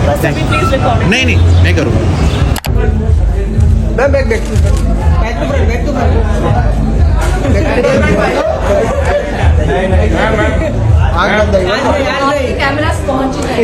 Please record. नहीं नहीं मैं करूँगा। Back back back to cameras पहुंच गए।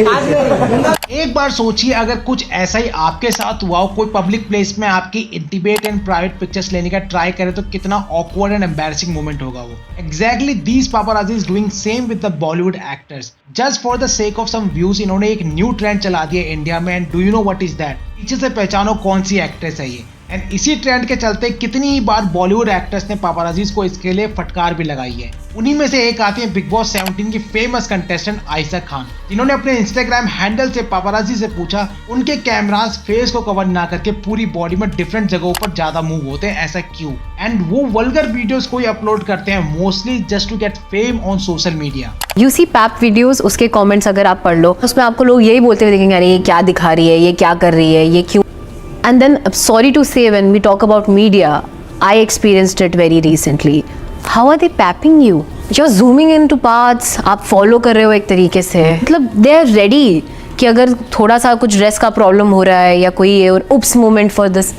एक बार सोचिए अगर कुछ ऐसा ही आपके साथ हुआ हो, कोई पब्लिक प्लेस में आपकी इंटीमेट एंड प्राइवेट पिक्चर्स लेने का ट्राई करे तो कितना ऑकवर्ड एंड एम्बैरेसिंग मोमेंट होगा वो। Exactly these paparazzi is doing same with the Bollywood actors. Just for the sake of some views इन्होंने एक न्यू ट्रेंड चला दिया इंडिया में। And do you know what is that? पीछे से पहचानो कौन सी एक्ट्रेस है ये। एंड इसी ट्रेंड के चलते कितनी ही बार बॉलीवुड एक्टर्स ने पापाराजीज को इसके लिए फटकार भी लगाई है। उन्हीं में से एक आती है बिग बॉस 17 की फेमस कंटेस्टेंट आयशा खान, जिन्होंने अपने इंस्टाग्राम हैंडल से पापाराजी से पूछा उनके कैमरास फेस को कवर ना करके पूरी बॉडी में डिफरेंट जगहों पर ज्यादा मूव होते हैं, ऐसा क्यों? एंड वो वल्गर वीडियोस कोई अपलोड करते हैं mostly just to get fame on social media. You see pap videos, उसके कमेंट्स अगर आप पढ़ लो उसमें आपको लोग यही बोलते हुए देखेंगे, अरे ये क्या दिखा रही है, ये क्या कर रही है, ये क्यों। And then, sorry to say, when we talk about media, I experienced it very recently. How are they papping you? You're zooming into parts, आप follow कर रहे हो एक तरीके से, मतलब they are ready कि अगर थोड़ा सा कुछ ड्रेस का प्रॉब्लम हो रहा है या कोई ये और oops moment for this,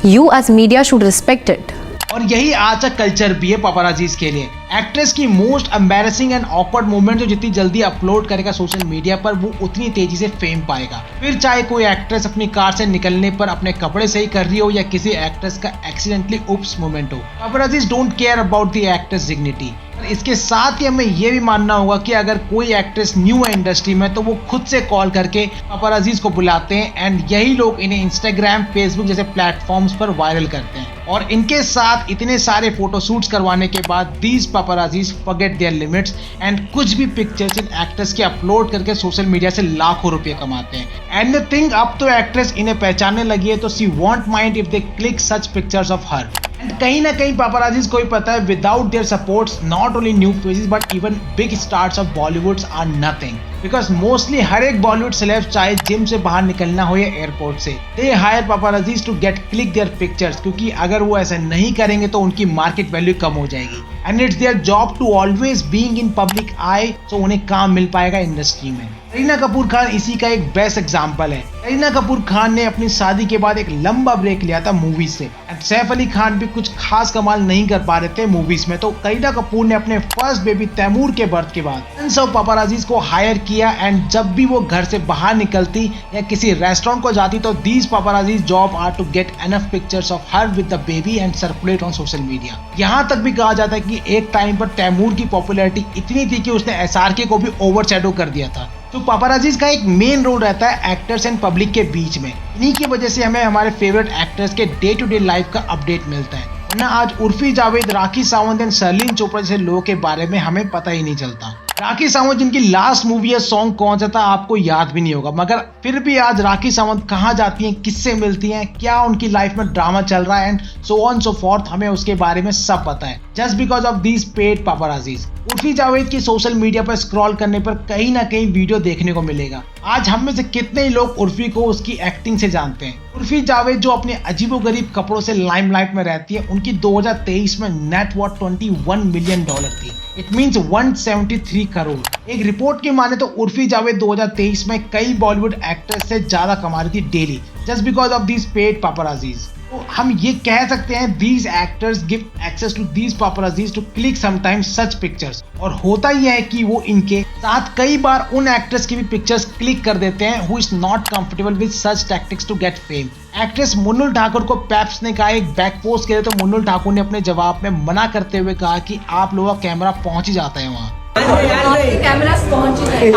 you as media should respect it. और यही आज का कल्चर भी है पापाराजीज के लिए। एक्ट्रेस की most embarrassing and awkward moment जो जितनी जल्दी अपलोड करेगा सोशल मीडिया पर, वो उतनी तेजी से फेम पाएगा। फिर चाहे कोई एक्ट्रेस अपनी कार से निकलने पर अपने कपड़े सही कर रही हो या किसी एक्ट्रेस का एक्सीडेंटली उप्स मोमेंट हो, paparazzis don't care about the actress dignity. इसके साथ ही हमें ये भी मानना होगा कि अगर कोई एक्ट्रेस न्यू है इंडस्ट्री में तो वो खुद से कॉल करके पापाराजीज को बुलाते हैं एंड यही लोग इन्हें इंस्टाग्राम, फेसबुक जैसे प्लेटफॉर्म्स पर वायरल करते हैं। और इनके साथ इतने सारे फोटोशूट्स करवाने के बाद these paparazzis forget their limits and कुछ भी पिक्चर्स इन एक्ट्रेस के अपलोड करके सोशल मीडिया से लाखों रुपए कमाते हैं। एंड द थिंग, अब तो एक्ट्रेस इन्हें पहचानने लगी है तो she won't mind if they click such pictures of her. And कहीं ना कहीं पापाराजीज को भी पता है without their supports not only new faces but even big stars of Bollywood are nothing. Because mostly हर एक बॉलीवुड सेलेब्स चाहे जिम से बाहर निकलना हो या एयरपोर्ट से, they hire paparazzis to get click their pictures, क्योंकि अगर वो ऐसा नहीं करेंगे तो उनकी मार्केट वैल्यू कम हो जाएगी। And it's their job to always being in public eye, तो उन्हें काम मिल पाएगा इंडस्ट्री में। करीना कपूर खान इसी का एक बेस्ट एग्जांपल है। करीना कपूर खान ने अपनी शादी के बाद एक लंबा ब्रेक लिया था मूवीज से। एंड सैफ अली खान भी कुछ खास कमाल नहीं कर पा रहे थे मूवीज में, तो करीना कपूर ने अपने फर्स्ट बेबी तैमूर के बर्थ के बाद इन सब पापाराजीज को हायर किया। एंड जब भी वो घर से बाहर निकलती या किसी रेस्टोरेंट को जाती तो these paparazzis job are to get enough pictures of her with the baby and circulate on social media. यहाँ तक भी कहा जाता है कि एक टाइम पर तैमूर की पॉपुलैरिटी इतनी थी कि उसने एसआरके को भी ओवरशैडो कर दिया था। तो पापाराजीज का एक मेन रोल रहता है एक्टर्स एंड पब्लिक के बीच में। इन्हीं की वजह से हमें हमारे फेवरेट एक्टर्स के डे टू डे लाइफ का अपडेट मिलता है, वरना आज उर्फी जावेद, राखी सावंत एंड शर्लिन चोपड़ा जैसे लोगों के बारे में हमें पता ही नहीं चलता। राखी सावंत जिनकी लास्ट मूवी या सॉन्ग कौन सा था आपको याद भी नहीं होगा, मगर फिर भी आज राखी सावंत कहाँ जाती हैं, किससे मिलती हैं, क्या उनकी लाइफ में ड्रामा चल रहा है and so on so forth, हमें उसके बारे में सब पता है just because of these paid paparazzis. Urfi Javed की सोशल मीडिया पर स्क्रॉल करने पर कहीं ना कहीं वीडियो देखने को मिलेगा। आज हम में से कितने ही लोग उर्फी को उसकी एक्टिंग से जानते हैं। उर्फी जावेद जो अपने अजीबोगरीब कपड़ों से लाइमलाइट में रहती है, उनकी 2023 में नेट वर्थ $21 मिलियन थी। It means 173 crore. एक रिपोर्ट की माने तो उर्फी जावेद 2023 में कई बॉलीवुड एक्टर्स से ज्यादा कमा रही थी daily just because of these paid paparazzis. तो हम ये कह सकते हैं these actors give access to these paparazzis to click sometimes such pictures. और होता ही है कि वो इनके साथ कई बार उन एक्टर्स की भी पिक्चर्स क्लिक कर देते हैं who is not comfortable with such tactics to get fame. Actress Mrunal Thakur को पैप्स ने कहा एक बैक पोस्ट किया तो मुन्नुल ठाकुर ने अपने जवाब में मना करते हुए कहा कि आप लोगों का कैमरा पहुंच ही जाता है वहाँ। कैमरास पहुंच गए।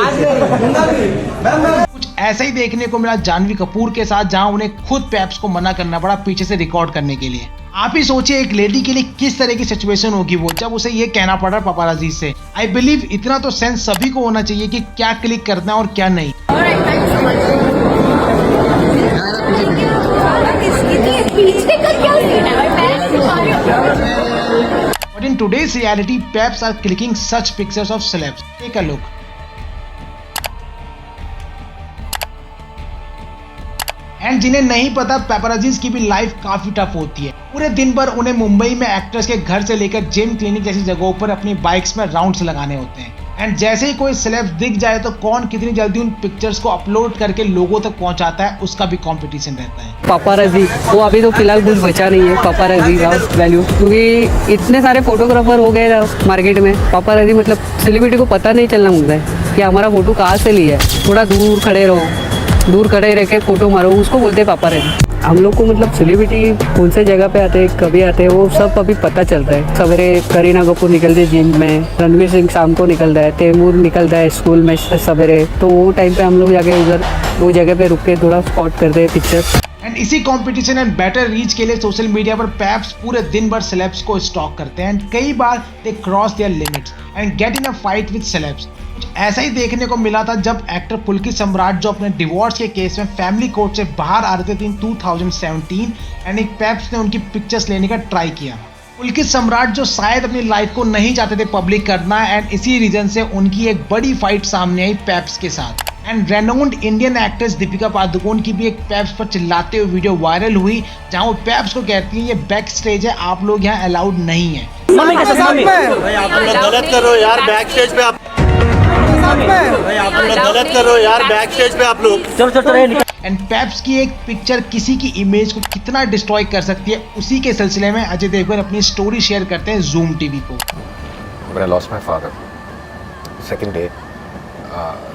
कुछ ऐसा ही देखने को मिला जानवी कपूर के साथ, जहां उन्हें खुद पैप्स को मना करना पड़ा पीछे से रिकॉर्ड करने के लिए। आप ही सोचिए एक लेडी के लिए किस तरह की सिचुएशन होगी वो जब उसे ये कहना पड़ा पापाराजी से। आई बिलीव इतना तो सेंस सभी को होना चाहिए कि क्या क्लिक करना है और क्या नहीं। But in today's reality, paps are clicking such pictures of celebs. Take a look. And जिन्हें नहीं पता, पेपराजीज की भी लाइफ काफी टफ होती है। पूरे दिन भर उन्हें मुंबई में एक्टर्स के घर से लेकर जिम, क्लिनिक जैसी जगहों पर अपनी बाइक्स में राउंड्स लगाने होते हैं। एंड जैसे ही कोई सेलेब्स दिख जाए तो कौन कितनी जल्दी उन पिक्चर्स को अपलोड करके लोगों तक पहुंचाता है उसका भी कंपटीशन रहता है। पापाराजी वो अभी तो फिलहाल कुछ बचा नहीं है पापाराजी का वैल्यू, क्योंकि इतने सारे फोटोग्राफर हो गए मार्केट में। पापाराजी मतलब सेलिब्रिटी को पता नहीं चलना होता है कि हमारा फोटो कहाँ से लिया है। थोड़ा दूर खड़े रहो, दूर खड़े रह के फोटो मारो, उसको बोलते हैं पापाराजी। हम लोग को मतलब सेलिब्रिटी कौन से जगह पे आते हैं, कभी आते हैं, वो सब अभी पता चलता है। सवेरे करीना कपूर निकलते हैं जिम में, रणवीर सिंह शाम को निकलता है, तैमूर निकलता है स्कूल में सवेरे, तो वो टाइम पे हम लोग जाके उधर वो जगह पे रुक के थोड़ा स्पॉट करते हैं पिक्चर। एंड इसी कंपटीशन एंड बेटर रीच के लिए सोशल मीडिया पर पैप्स पूरे दिन भर सेलेब्स को स्टॉक करते हैं एंड कई बार they cross their limits and get in a fight with celebs. कुछ ऐसा ही देखने को मिला था जब एक्टर पुलकित सम्राट जो अपने डिवोर्स के केस में फैमिली कोर्ट से बाहर आ रहे थे इन 2017 एंड एक पैप्स ने उनकी पिक्चर्स लेने का ट्राई किया। पुलकित सम्राट जो शायद अपनी लाइफ को नहीं चाहते थे पब्लिक करना एंड इसी रीजन से उनकी एक बड़ी फाइट सामने आई पैप्स के साथ। And renowned Indian actress Deepika Padukone की भी एक पैप्स पर चिल्लाते हुए वीडियो वायरल हुई जहां वो पैप्स को कहती है ये बैक स्टेज है, आप लोग यहाँ अलाउड नहीं है। भाई आप लोग गलत कर रहे हो यार, बैक स्टेज पे आप लोग गलत कर रहे हो यार, बैक स्टेज पे आप लोग। एंड पैप्स की एक पिक्चर किसी की इमेज को कितना डिस्ट्रॉय कर सकती है, उसी के सिलसिले में अजय देवगन अपनी स्टोरी शेयर करते हैं जूम टीवी को। When I lost my father, second day,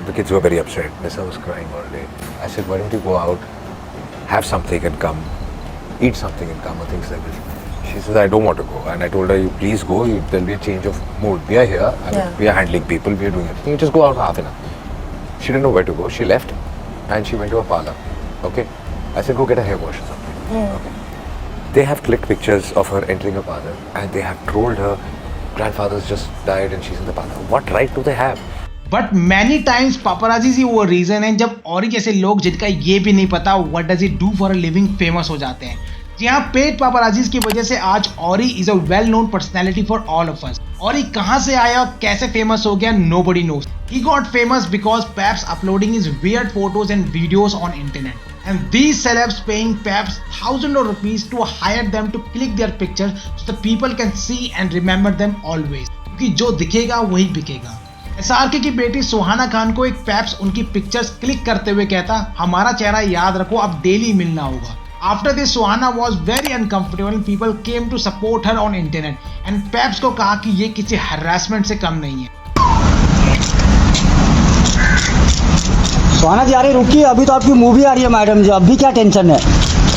the kids were very upset. Nissa was crying all day. I said, why don't you go out, have something and come, eat something and come, or things like this. She says, I don't want to go. And I told her, you please go, there'll be a change of mood. We are here, we are handling people, we are doing it. You just go out half an hour. She didn't know where to go. She left and she went to a parlor. Okay? I said, go get a hair wash or something. Okay. They have clicked pictures of her entering a parlor and they have trolled her, grandfather's just died and she's in the parlor. What right do they have? But many times paparazzis ही वो reason है जब औरी जैसे लोग जिनका ये भी नहीं पता what does it do for a living famous हो जाते हैं। जी हाँ, पेड पापराजीज की वजह से आज Orry is a well known personality for all of us. Orry कहाँ से आया और कैसे फेमस हो गया nobody knows. He got famous because paps uploading his weird photos and videos on internet and these celebs paying Paps thousands of rupees to hire them to click their pictures so the people can see and remember them always, क्योंकि जो दिखेगा वही बिकेगा। SRK की बेटी सुहाना खान को एक paps उनकी पिक्चर्स क्लिक करते हुए कहता, हमारा चेहरा याद रखो, अब डेली मिलना होगा। After this, Suhana was very uncomfortable and people came to support her on internet and paps को कहा कि ये किसी harassment से कम नहीं है। सुहाना जी आ रही, रुकिए, अभी तो आपकी मूवी आ रही है मैडम जी, अभी क्या टेंशन है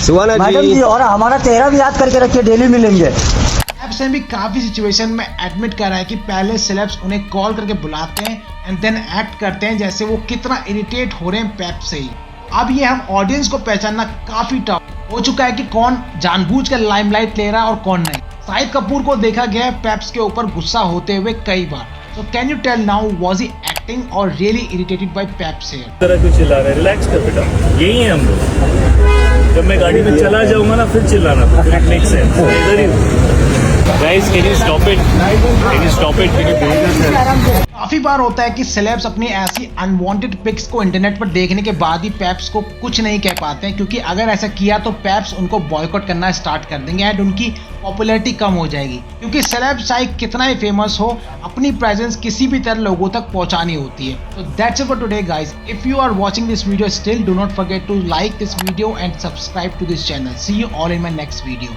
सुहाना मैडम जी, और हमारा चेहरा भी याद करके रखिए, डेली मिलेंगे। पैप्स ने भी काफी सिचुएशन में एडमिट करा है कि पहले सेलेब्स उन्हें कॉल करके बुलाते हैं एंड देन एक्ट करते हैं जैसे वो कितना इरिटेट हो रहे हैं पैप्स से ही। अब ये हम ऑडियंस को पहचानना काफी टफ हो चुका है कि कौन जानबूझकर लाइमलाइट ले रहा है और कौन नहीं। शाहिद कपूर को देखा गया है पैप्स के ऊपर गुस्सा होते हुए कई बार। So can you tell now, was he acting or really irritated by Paps here? तरह क्यों चिल्ला रहे हैं? रिलैक्स कर बेटा, यही है हम लोग। जब मैं गाड़ी में चला जाऊंगा ना फिर चिल्लाना, फिर इट मेक्स सेंस। इधर ही Guys, can you stop it? Can you stop it? Can you behave yourself? काफी बार होता है कि सेलेब्स अपनी ऐसी अनवांटेड पिक्स को इंटरनेट पर देखने के बाद ही पैप्स को कुछ नहीं कह पाते हैं, क्योंकि अगर ऐसा किया तो पैप्स उनको बॉयकॉट करना स्टार्ट कर देंगे एंड उनकी पॉपुलैरिटी कम हो जाएगी, क्योंकि सेलेब्स चाहे कितना ही फेमस हो अपनी प्रेजेंस किसी भी तरह लोगों तक पहुंचानी होती है। So that's it for today guys. If you are watching this video still, do not forget to like this video and subscribe to this channel. See you all in my next video.